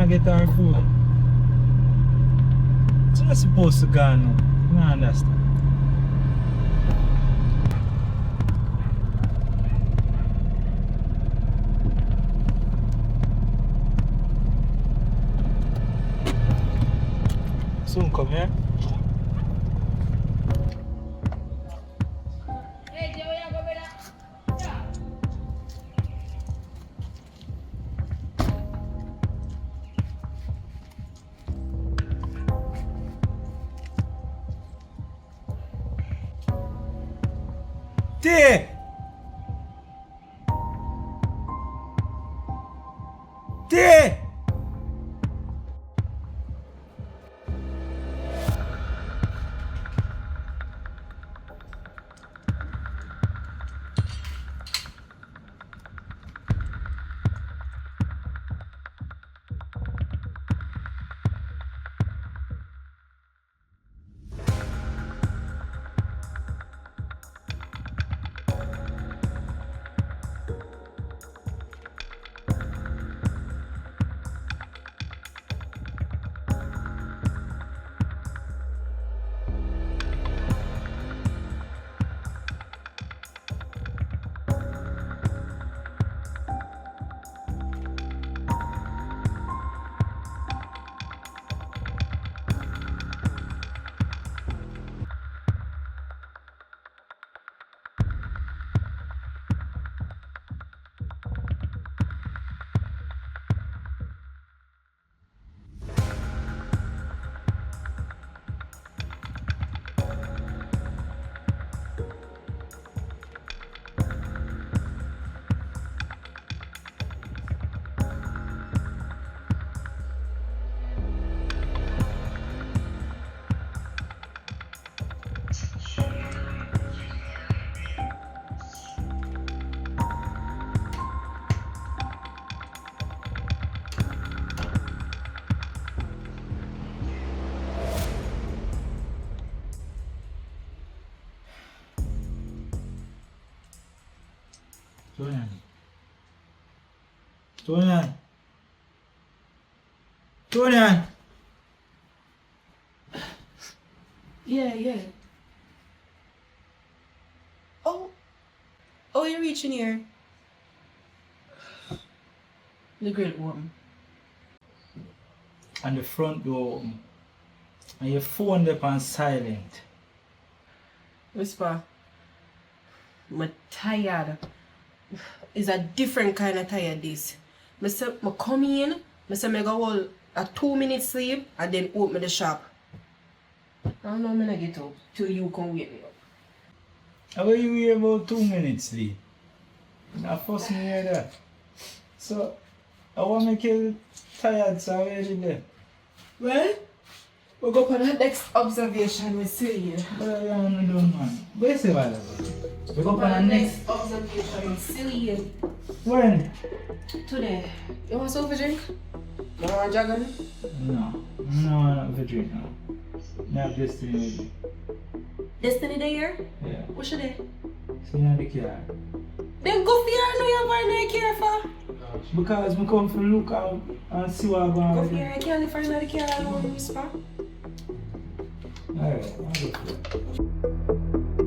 and get our food. It's not supposed to go now. I understand. Soon come here. Hey, Joe, you go with that? T! T! Julian. Julian. Julian. Yeah. Oh, you're reaching here. The great woman. And the front door open. And your phone up on silent. Whisper. I'm tired. It's a different kind of tired this. I come in, I say I go hold a 2-minute sleep and then open the shop. I don't know when I get up till you come wake me up. How are you here about 2 minutes sleep? Now first me hear that. So I want to make you tired, so where you there? Well, we'll go for the next observation with Celia. What you want to do, man? Where you say what? We go for the next. Observation with Celia. When? Today. You want some drink? You want a dragon? No. No, I don't have a drink now. I have Destiny with me. Destiny day here? Yeah. What's your day? So you know the car. Then go for your no you have no care for. Because I come to look out and see what I'm going Go to for do. your I can't find the car alone, whisper. Alright, I'll go for it.